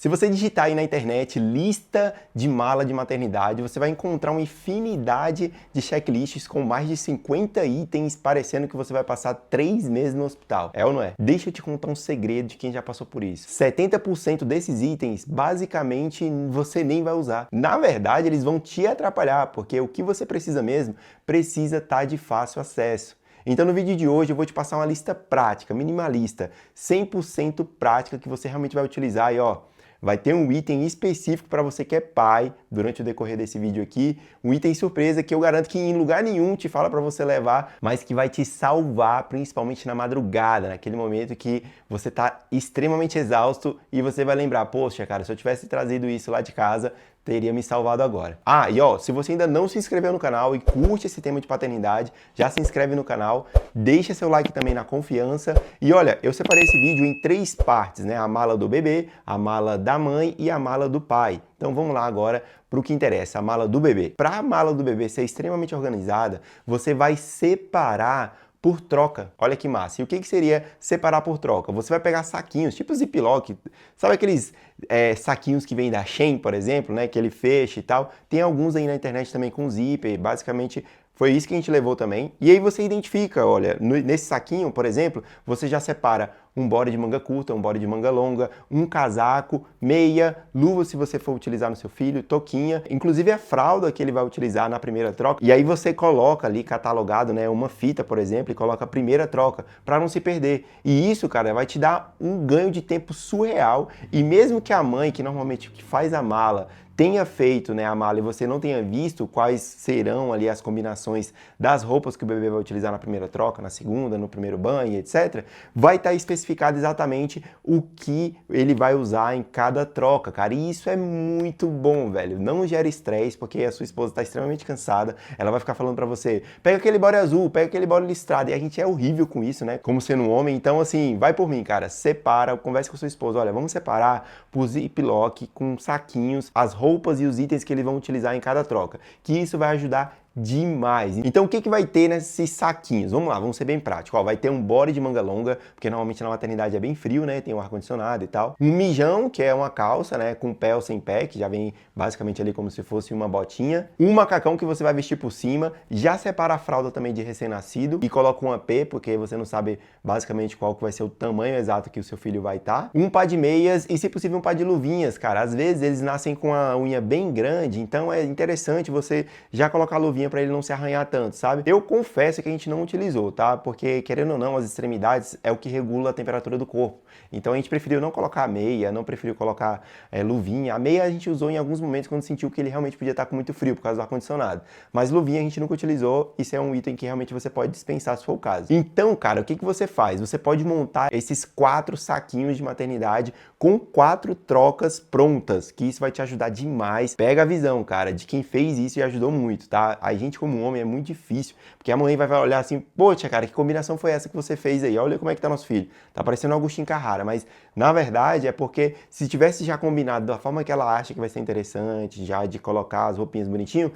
Se você digitar aí na internet lista de mala de maternidade, você vai encontrar uma infinidade de checklists com mais de 50 itens, parecendo que você vai passar 3 meses no hospital. É ou não é? Deixa eu te contar um segredo de quem já passou por isso. 70% desses itens, basicamente, você nem vai usar. Na verdade, eles vão te atrapalhar, porque o que você precisa mesmo, precisa estar de fácil acesso. Então no vídeo de hoje eu vou te passar uma lista prática, minimalista, 100% prática que você realmente vai utilizar e ó, vai ter um item específico para você que é pai durante o decorrer desse vídeo aqui, um item surpresa que eu garanto que em lugar nenhum te fala para você levar, mas que vai te salvar principalmente na madrugada, naquele momento que você está extremamente exausto e você vai lembrar, poxa cara, se eu tivesse trazido isso lá de casa, teria me salvado agora. Ah, e ó, se você ainda não se inscreveu no canal e curte esse tema de paternidade, já se inscreve no canal, deixa seu like também na confiança. E olha, eu separei esse vídeo em 3 partes, né? A mala do bebê, a mala da mãe e a mala do pai. Então vamos lá agora para o que interessa, a mala do bebê. Para a mala do bebê ser extremamente organizada, você vai separar por troca. Olha que massa. E o que seria separar por troca? Você vai pegar saquinhos, tipo Ziploc, sabe aqueles saquinhos que vem da Shein, por exemplo, né, que ele fecha e tal. Tem alguns aí na internet também com zíper, basicamente foi isso que a gente levou também. E aí você identifica, olha, nesse saquinho, por exemplo, você já separa um body de manga curta, um body de manga longa, um casaco, meia, luva se você for utilizar no seu filho, touquinha, inclusive a fralda que ele vai utilizar na primeira troca. E aí você coloca ali catalogado, né, uma fita, por exemplo, e coloca a primeira troca para não se perder. E isso, cara, vai te dar um ganho de tempo surreal. E mesmo que a mãe, que normalmente faz a mala, tenha feito, né, a mala e você não tenha visto quais serão ali as combinações das roupas que o bebê vai utilizar na primeira troca, na segunda, no primeiro banho, etc., vai estar especificado exatamente o que ele vai usar em cada troca, cara. E isso é muito bom, velho. Não gera estresse, porque a sua esposa está extremamente cansada, ela vai ficar falando pra você, pega aquele body azul, pega aquele body listrado, e a gente é horrível com isso, né, como sendo um homem. Então, assim, vai por mim, cara, separa, converse com a sua esposa, olha, vamos separar por Ziploc, com saquinhos, as roupas e os itens que eles vão utilizar em cada troca, que isso vai ajudar demais. Então o que vai ter nesses saquinhos? Vamos lá, vamos ser bem prático. Ó, vai ter um body de manga longa, porque normalmente na maternidade é bem frio, né? Tem um ar-condicionado e tal. Um mijão, que é uma calça, né? Com pé ou sem pé, que já vem basicamente ali como se fosse uma botinha. Um macacão que você vai vestir por cima. Já separa a fralda também de recém-nascido e coloca um AP, porque você não sabe basicamente qual que vai ser o tamanho exato que o seu filho vai estar. Um par de meias e, se possível, um par de luvinhas, cara. Às vezes eles nascem com a unha bem grande, então é interessante você já colocar a luvinha para ele não se arranhar tanto, sabe? Eu confesso que a gente não utilizou, tá? Porque, querendo ou não, as extremidades é o que regula a temperatura do corpo. Então a gente preferiu não colocar meia, não preferiu colocar luvinha. A meia a gente usou em alguns momentos quando sentiu que ele realmente podia estar com muito frio por causa do ar-condicionado. Mas luvinha a gente nunca utilizou, isso é um item que realmente você pode dispensar se for o caso. Então, cara, o que você faz? Você pode montar esses 4 saquinhos de maternidade com 4 trocas prontas, que isso vai te ajudar demais. Pega a visão, cara, de quem fez isso e ajudou muito, tá? A gente como homem é muito difícil, porque a mãe vai olhar assim, poxa, cara, que combinação foi essa que você fez aí? Olha como é que tá nosso filho. Tá parecendo um Agostinho Carrara, mas na verdade é porque se tivesse já combinado da forma que ela acha que vai ser interessante, já de colocar as roupinhas bonitinho,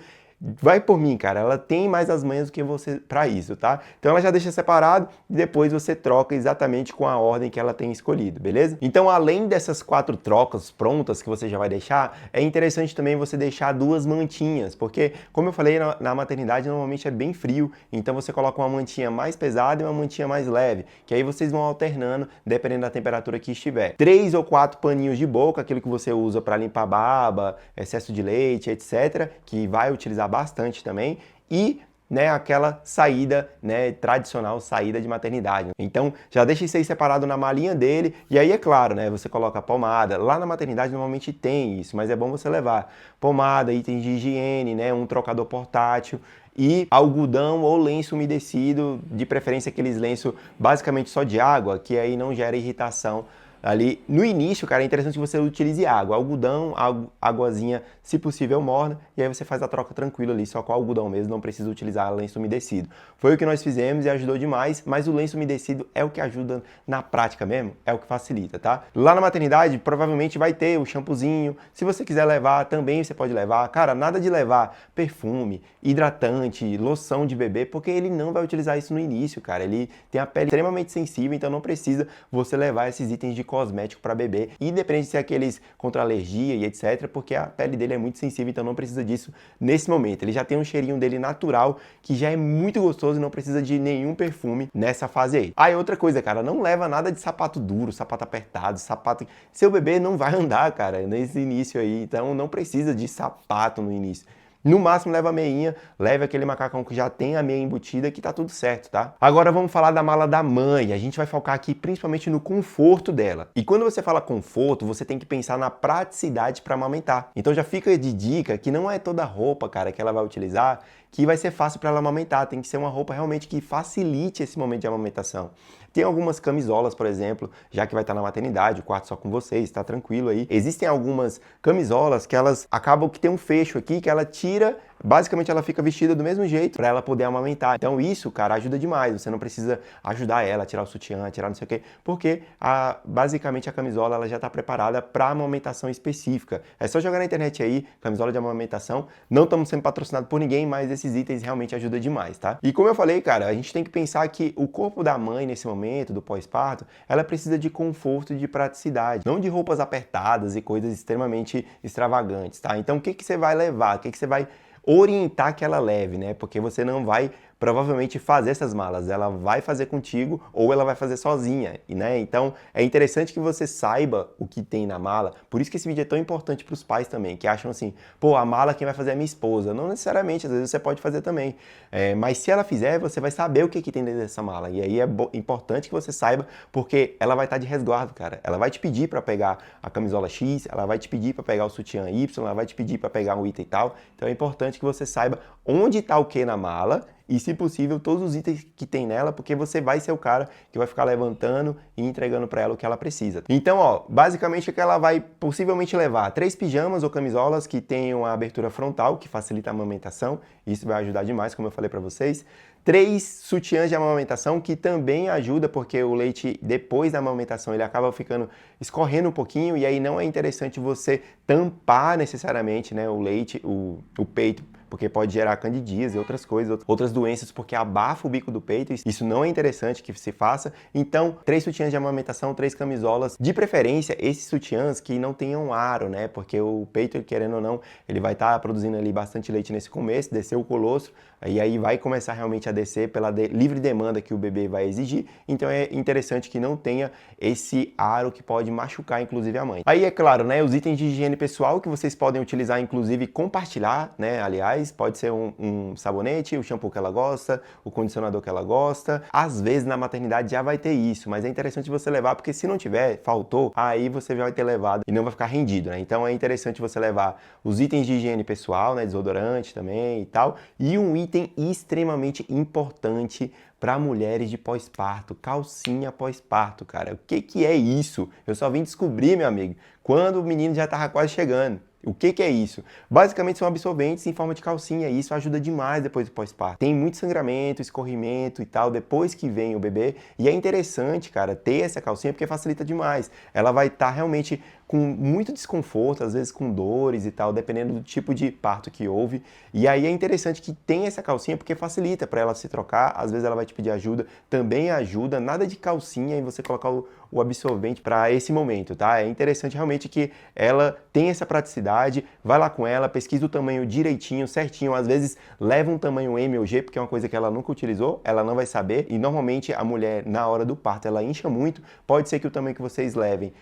vai por mim, cara, ela tem mais as manhas do que você para isso, tá? Então ela já deixa separado e depois você troca exatamente com a ordem que ela tem escolhido, beleza? Então, além dessas 4 trocas prontas que você já vai deixar, é interessante também você deixar 2 mantinhas, porque, como eu falei, na maternidade normalmente é bem frio, então você coloca uma mantinha mais pesada e uma mantinha mais leve, que aí vocês vão alternando, dependendo da temperatura que estiver. 3 ou 4 paninhos de boca, aquilo que você usa para limpar baba, excesso de leite, etc., que vai utilizar bastante também, e né, aquela saída, né, tradicional saída de maternidade. Então já deixa isso aí separado na malinha dele, e aí é claro, né, você coloca a pomada. Lá na maternidade normalmente tem isso, mas é bom você levar pomada, itens de higiene, né, um trocador portátil e algodão ou lenço umedecido, de preferência aqueles lenços basicamente só de água, que aí não gera irritação. Ali no início, cara, é interessante que você utilize água, algodão, águazinha, se possível morna, e aí você faz a troca tranquila ali, só com algodão mesmo, não precisa utilizar lenço umedecido. Foi o que nós fizemos e ajudou demais, mas o lenço umedecido é o que ajuda na prática mesmo, é o que facilita, tá? Lá na maternidade, provavelmente vai ter o shampoozinho, se você quiser levar, também você pode levar. Cara, nada de levar perfume, hidratante, loção de bebê, porque ele não vai utilizar isso no início, cara. Ele tem a pele extremamente sensível, então não precisa você levar esses itens de cosmético para bebê, independente se é aqueles contra alergia e etc, porque a pele dele é muito sensível, então não precisa disso nesse momento. Ele já tem um cheirinho dele natural, que já é muito gostoso e não precisa de nenhum perfume nessa fase aí. Aí outra coisa, cara, não leva nada de sapato duro, sapato apertado, sapato... Seu bebê não vai andar, cara, nesse início aí, então não precisa de sapato no início. No máximo leva a meinha, leve aquele macacão que já tem a meia embutida que tá tudo certo, tá? Agora vamos falar da mala da mãe. A gente vai focar aqui principalmente no conforto dela. E quando você fala conforto, você tem que pensar na praticidade para amamentar. Então já fica de dica que não é toda roupa, cara, que ela vai utilizar que vai ser fácil para ela amamentar. Tem que ser uma roupa realmente que facilite esse momento de amamentação. Tem algumas camisolas, por exemplo, já que vai estar na maternidade, o quarto só com vocês, está tranquilo aí. Existem algumas camisolas que elas acabam que tem um fecho aqui que ela tira, basicamente ela fica vestida do mesmo jeito para ela poder amamentar. Então isso, cara, ajuda demais. Você não precisa ajudar ela a tirar o sutiã, a tirar não sei o quê, porque basicamente a camisola ela já está preparada para amamentação específica. É só jogar na internet aí, camisola de amamentação. Não estamos sendo patrocinados por ninguém, mas esses itens realmente ajudam demais, tá? E como eu falei, cara, a gente tem que pensar que o corpo da mãe nesse momento do pós-parto, ela precisa de conforto e de praticidade, não de roupas apertadas e coisas extremamente extravagantes, tá? Então o que que você vai levar? O que que você vai orientar que ela leve, né? Porque você não vai provavelmente fazer essas malas, ela vai fazer contigo ou ela vai fazer sozinha, né? Então é interessante que você saiba o que tem na mala. Por isso que esse vídeo é tão importante para os pais também, que acham assim, pô, a mala quem vai fazer é minha esposa. Não necessariamente, às vezes você pode fazer também. Mas se ela fizer, você vai saber o que tem dentro dessa mala. E aí é importante que você saiba, porque ela vai estar de resguardo, cara. Ela vai te pedir para pegar a camisola X, ela vai te pedir para pegar o sutiã Y, ela vai te pedir para pegar um item e tal. Então é importante que você saiba onde está o que na mala e, se possível, todos os itens que tem nela, porque você vai ser o cara que vai ficar levantando e entregando para ela o que ela precisa. Então, ó, basicamente é que ela vai possivelmente levar 3 pijamas ou camisolas que tenham a abertura frontal, que facilita a amamentação. Isso vai ajudar demais, como eu falei para vocês. 3 sutiãs de amamentação, que também ajuda, porque o leite, depois da amamentação, ele acaba ficando escorrendo um pouquinho, e aí não é interessante você tampar necessariamente, né, o leite, o peito, porque pode gerar candidíase e outras coisas, outras doenças, porque abafa o bico do peito. Isso não é interessante que se faça. Então, 3 sutiãs de amamentação, 3 camisolas, de preferência esses sutiãs que não tenham aro, né? Porque o peito, querendo ou não, ele vai estar produzindo ali bastante leite nesse começo, descer o colostro, e aí vai começar realmente a descer pela livre demanda que o bebê vai exigir. Então é interessante que não tenha esse aro que pode machucar inclusive a mãe. Aí é claro, né, os itens de higiene pessoal que vocês podem utilizar, inclusive compartilhar, né, aliás, pode ser um sabonete, o shampoo que ela gosta, o condicionador que ela gosta. Às vezes na maternidade já vai ter isso, mas é interessante você levar, porque se não tiver, faltou, aí você já vai ter levado e não vai ficar rendido, né? Então é interessante você levar os itens de higiene pessoal, né, desodorante também e tal, e um item extremamente importante para mulheres de pós-parto, calcinha pós-parto, cara. O que que é isso? Eu só vim descobrir, meu amigo, quando o menino já estava quase chegando. O que é isso? Basicamente são absorventes em forma de calcinha e isso ajuda demais depois do pós-parto. Tem muito sangramento, escorrimento e tal depois que vem o bebê e é interessante, cara, ter essa calcinha porque facilita demais. Ela vai estar realmente com muito desconforto, às vezes com dores e tal, dependendo do tipo de parto que houve. E aí é interessante que tenha essa calcinha porque facilita para ela se trocar, às vezes ela vai te pedir ajuda, também ajuda, nada de calcinha e você colocar o absorvente para esse momento, tá? É interessante realmente que ela tenha essa praticidade, vai lá com ela, pesquisa o tamanho direitinho, certinho, às vezes leva um tamanho M ou G, porque é uma coisa que ela nunca utilizou, ela não vai saber, e normalmente a mulher, na hora do parto, ela incha muito, pode ser que o tamanho que vocês levem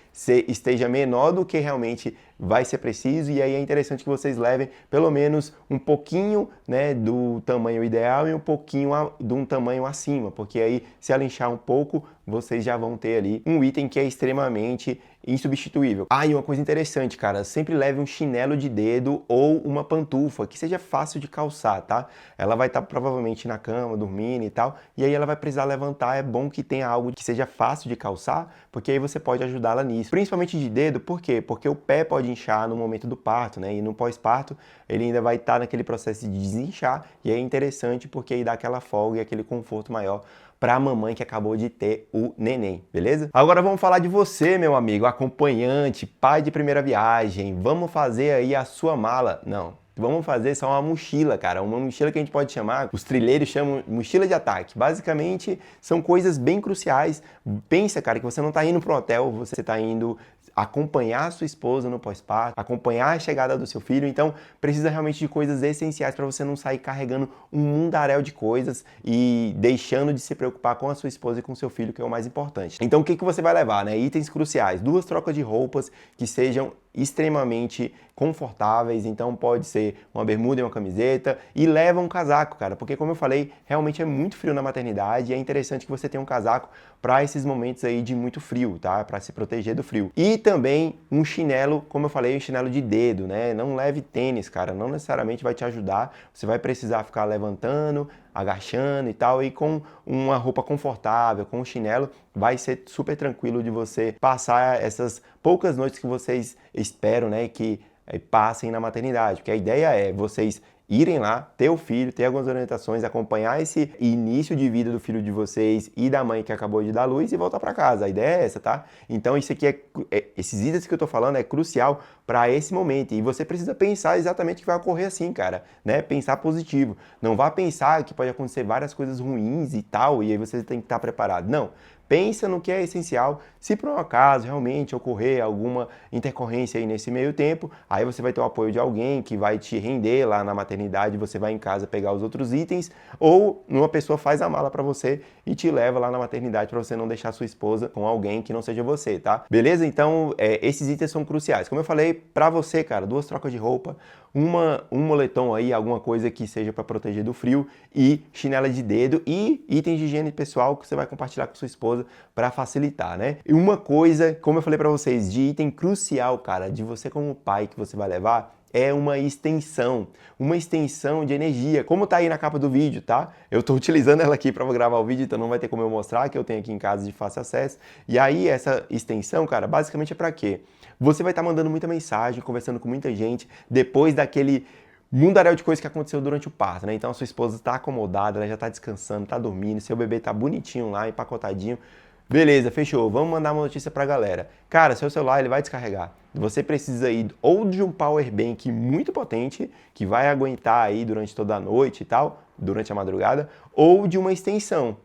esteja menor do que realmente vai ser preciso, e aí é interessante que vocês levem pelo menos um pouquinho, né, do tamanho ideal e um pouquinho de um tamanho acima, porque aí se ela inchar um pouco, vocês já vão ter ali um item que é extremamente insubstituível. Ah, e uma coisa interessante, cara, sempre leve um chinelo de dedo ou uma pantufa que seja fácil de calçar, tá? Ela vai estar provavelmente na cama, dormindo e tal, e aí ela vai precisar levantar. É bom que tenha algo que seja fácil de calçar, porque aí você pode ajudá-la nisso. Principalmente de dedo, por quê? Porque o pé pode inchar no momento do parto, né? E no pós-parto ele ainda vai estar naquele processo de desinchar, e é interessante porque aí dá aquela folga e aquele conforto maior para a mamãe que acabou de ter o neném, beleza? Agora vamos falar de você, meu amigo, acompanhante, pai de primeira viagem. Vamos fazer aí a sua mala. Não, Vamos fazer só uma mochila, cara. Uma mochila que a gente pode chamar, os trilheiros chamam mochila de ataque. Basicamente, são coisas bem cruciais. Pensa, cara, que você não está indo para um hotel, você está indo acompanhar a sua esposa no pós-parto, acompanhar a chegada do seu filho, então precisa realmente de coisas essenciais para você não sair carregando um mundaréu de coisas e deixando de se preocupar com a sua esposa e com o seu filho, que é o mais importante. Então o que você vai levar, né? Itens cruciais, 2 trocas de roupas que sejam extremamente confortáveis, então pode ser uma bermuda e uma camiseta, e leva um casaco, cara, porque como eu falei, realmente é muito frio na maternidade e é interessante que você tenha um casaco para esses momentos aí de muito frio, tá? Para se proteger do frio. E também um chinelo, como eu falei, um chinelo de dedo, né? Não leve tênis, cara, não necessariamente vai te ajudar, você vai precisar ficar levantando, agachando e tal, e com uma roupa confortável, com um chinelo, vai ser super tranquilo de você passar essas poucas noites que vocês esperam, né, que passem na maternidade, porque a ideia é vocês irem lá, ter o filho, ter algumas orientações, acompanhar esse início de vida do filho de vocês e da mãe que acabou de dar luz e voltar para casa. A ideia é essa, tá? Então isso aqui esses itens que eu tô falando é crucial para esse momento e você precisa pensar exatamente o que vai ocorrer assim, cara, né? Pensar positivo. Não vá pensar que pode acontecer várias coisas ruins e tal, e aí você tem que estar preparado. Não. Pensa no que é essencial. Se por um acaso realmente ocorrer alguma intercorrência aí nesse meio tempo, aí você vai ter o apoio de alguém que vai te render lá na maternidade, você vai em casa pegar os outros itens, ou uma pessoa faz a mala para você e te leva lá na maternidade para você não deixar sua esposa com alguém que não seja você, tá? Beleza? Então, esses itens são cruciais. Como eu falei, para você, cara, 2 trocas de roupa, um moletom aí, alguma coisa que seja para proteger do frio e chinela de dedo e itens de higiene pessoal que você vai compartilhar com sua esposa para facilitar, né? E uma coisa, como eu falei para vocês, de item crucial, cara, de você como pai que você vai levar, é uma extensão de energia, como tá aí na capa do vídeo, tá? Eu tô utilizando ela aqui para gravar o vídeo, então não vai ter como eu mostrar, que eu tenho aqui em casa de fácil acesso. E aí essa extensão, cara, basicamente é para quê? Você vai estar mandando muita mensagem, conversando com muita gente, depois daquele mundaréu de coisas que aconteceu durante o parto, né? Então a sua esposa está acomodada, ela já está descansando, está dormindo, seu bebê está bonitinho lá, empacotadinho. Beleza, fechou. Vamos mandar uma notícia pra galera. Cara, seu celular ele vai descarregar. Você precisa ir ou de um power bank muito potente, que vai aguentar aí durante toda a noite e tal, durante a madrugada, ou de uma extensão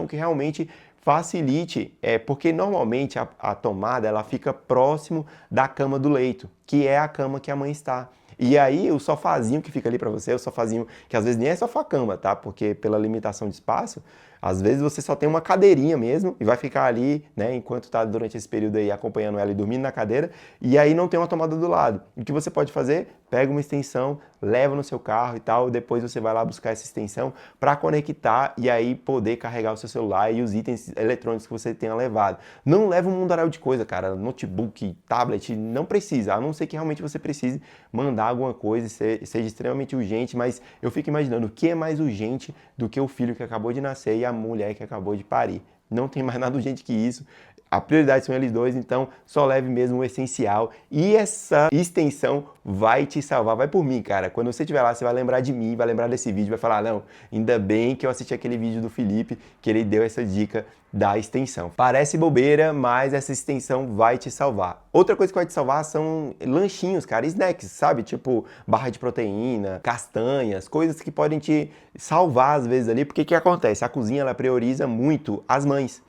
que realmente facilite, porque normalmente a tomada ela fica próximo da cama do leito, que é a cama que a mãe está. E aí o sofazinho que fica ali para você, o sofazinho que às vezes nem é sofá-cama, tá? Porque pela limitação de espaço, às vezes você só tem uma cadeirinha mesmo e vai ficar ali, né, enquanto tá durante esse período aí acompanhando ela e dormindo na cadeira, e aí não tem uma tomada do lado. O que você pode fazer? Pega uma extensão, leva no seu carro e tal, depois você vai lá buscar essa extensão para conectar e aí poder carregar o seu celular e os itens eletrônicos que você tenha levado. Não leva um mundaréu de coisa, cara, notebook, tablet, não precisa, a não ser que realmente você precise mandar alguma coisa, seja extremamente urgente, mas eu fico imaginando o que é mais urgente do que o filho que acabou de nascer e a mulher que acabou de parir. Não tem mais nada urgente que isso. A prioridade são eles dois, então só leve mesmo o essencial. E essa extensão vai te salvar, vai por mim, cara. Quando você estiver lá, você vai lembrar de mim, vai lembrar desse vídeo, vai falar, não, ainda bem que eu assisti aquele vídeo do Felipe, que ele deu essa dica da extensão. Parece bobeira, mas essa extensão vai te salvar. Outra coisa que vai te salvar são lanchinhos, cara, snacks, sabe? Tipo barra de proteína, castanhas, coisas que podem te salvar às vezes ali, porque o que acontece? A cozinha, ela prioriza muito as mães.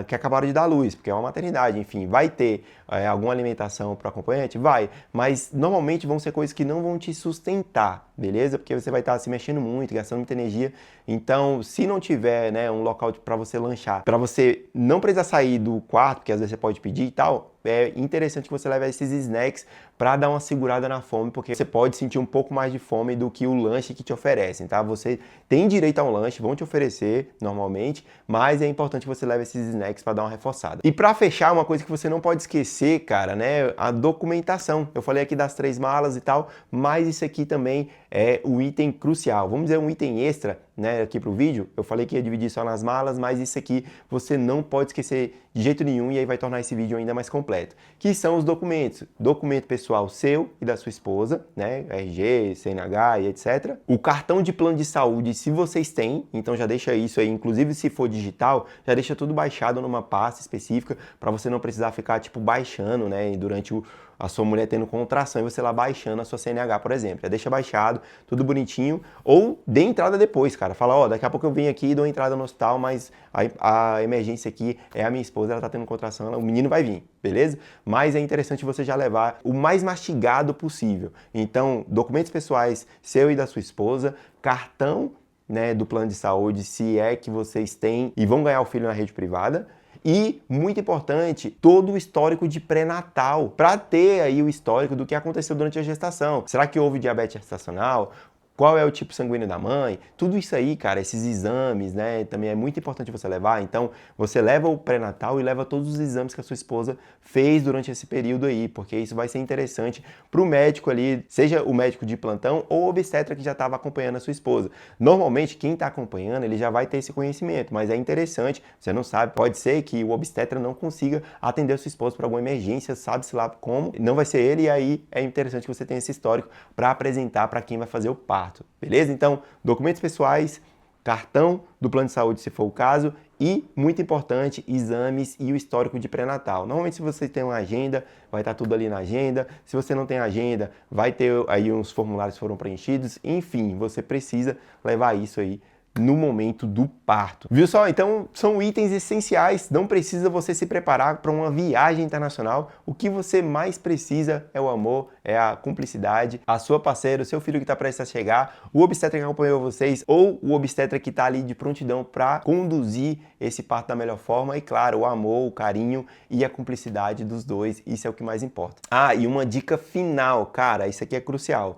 Que acabaram de dar luz, porque é uma maternidade, enfim, vai ter alguma alimentação para o acompanhante? Vai, mas normalmente vão ser coisas que não vão te sustentar, beleza? Porque você vai estar se mexendo muito, gastando muita energia, então se não tiver, né, um local para você lanchar, para você não precisar sair do quarto, porque às vezes você pode pedir e tal, é interessante que você leve esses snacks para dar uma segurada na fome, porque você pode sentir um pouco mais de fome do que o lanche que te oferecem, tá? Você tem direito a um lanche, vão te oferecer normalmente, mas é importante que você leve esses snacks para dar uma reforçada. E para fechar, uma coisa que você não pode esquecer, cara, né, a documentação. Eu falei aqui das 3 malas e tal, mas isso aqui também é o item crucial. Vamos dizer um item extra, né, aqui para o vídeo. Eu falei que ia dividir só nas malas, mas isso aqui você não pode esquecer de jeito nenhum e aí vai tornar esse vídeo ainda mais completo. Que são os documentos. Documento pessoal seu e da sua esposa, né, RG, CNH e etc. O cartão de plano de saúde, se vocês têm, então já deixa isso aí, inclusive se for digital, já deixa tudo baixado numa pasta específica para você não precisar ficar tipo baixando, né, durante a sua mulher tendo contração e você lá baixando a sua CNH, por exemplo. Já deixa baixado, tudo bonitinho, ou dê entrada depois, cara. Fala, ó, daqui a pouco eu venho aqui e dou entrada no hospital, mas a emergência aqui é a minha esposa, ela tá tendo contração, o menino vai vir, beleza? Mas é interessante você já levar o mais mastigado possível. Então, documentos pessoais seu e da sua esposa, cartão, né, do plano de saúde, se é que vocês têm e vão ganhar o filho na rede privada. E, muito importante, todo o histórico de pré-natal, para ter aí o histórico do que aconteceu durante a gestação. Será que houve diabetes gestacional? Qual é o tipo sanguíneo da mãe? Tudo isso aí, cara, esses exames, né, também é muito importante você levar. Então, você leva o pré-natal e leva todos os exames que a sua esposa fez durante esse período aí, porque isso vai ser interessante para o médico ali, seja o médico de plantão ou o obstetra que já estava acompanhando a sua esposa. Normalmente, quem está acompanhando, ele já vai ter esse conhecimento, mas é interessante, você não sabe, pode ser que o obstetra não consiga atender a sua esposa por alguma emergência, sabe-se lá como, não vai ser ele, e aí é interessante que você tenha esse histórico para apresentar para quem vai fazer o parto. Beleza? Então, documentos pessoais, cartão do plano de saúde, se for o caso, e, muito importante, exames e o histórico de pré-natal. Normalmente, se você tem uma agenda, vai estar tudo ali na agenda. Se você não tem agenda, vai ter aí uns formulários que foram preenchidos. Enfim, você precisa levar isso aí no momento do parto. Viu só? Então, são itens essenciais, não precisa você se preparar para uma viagem internacional. O que você mais precisa é o amor, é a cumplicidade, a sua parceira, o seu filho que está prestes a chegar, o obstetra que acompanhou vocês ou o obstetra que está ali de prontidão para conduzir esse parto da melhor forma e, claro, o amor, o carinho e a cumplicidade dos dois, isso é o que mais importa. Ah, e uma dica final, cara, isso aqui é crucial.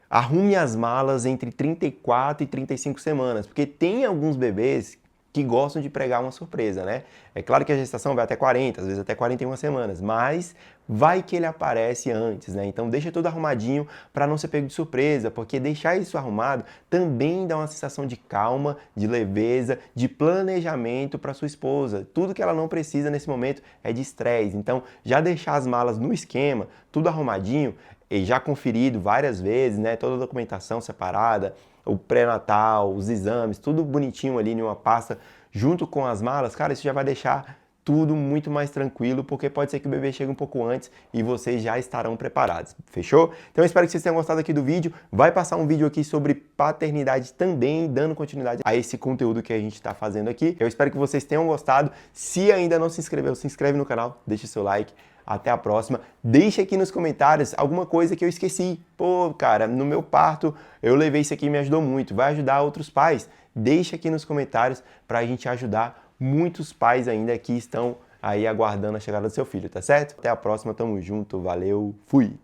Arrume as malas entre 34 e 35 semanas, porque tem alguns bebês que gostam de pregar uma surpresa, né? É claro que a gestação vai até 40, às vezes até 41 semanas, mas vai que ele aparece antes, né? Então deixa tudo arrumadinho para não ser pego de surpresa, porque deixar isso arrumado também dá uma sensação de calma, de leveza, de planejamento para sua esposa. Tudo que ela não precisa nesse momento é de estresse. Então já deixar as malas no esquema, tudo arrumadinho, e já conferido várias vezes, né? Toda a documentação separada, o pré-natal, os exames, tudo bonitinho ali em uma pasta junto com as malas, cara, isso já vai deixar tudo muito mais tranquilo, porque pode ser que o bebê chegue um pouco antes e vocês já estarão preparados, fechou? Então eu espero que vocês tenham gostado aqui do vídeo, vai passar um vídeo aqui sobre paternidade também, dando continuidade a esse conteúdo que a gente está fazendo aqui. Eu espero que vocês tenham gostado, se ainda não se inscreveu, se inscreve no canal, deixa o seu like. Até a próxima. Deixa aqui nos comentários alguma coisa que eu esqueci. Pô, cara, no meu parto eu levei isso aqui e me ajudou muito. Vai ajudar outros pais? Deixa aqui nos comentários para a gente ajudar muitos pais ainda que estão aí aguardando a chegada do seu filho, tá certo? Até a próxima, tamo junto, valeu, fui!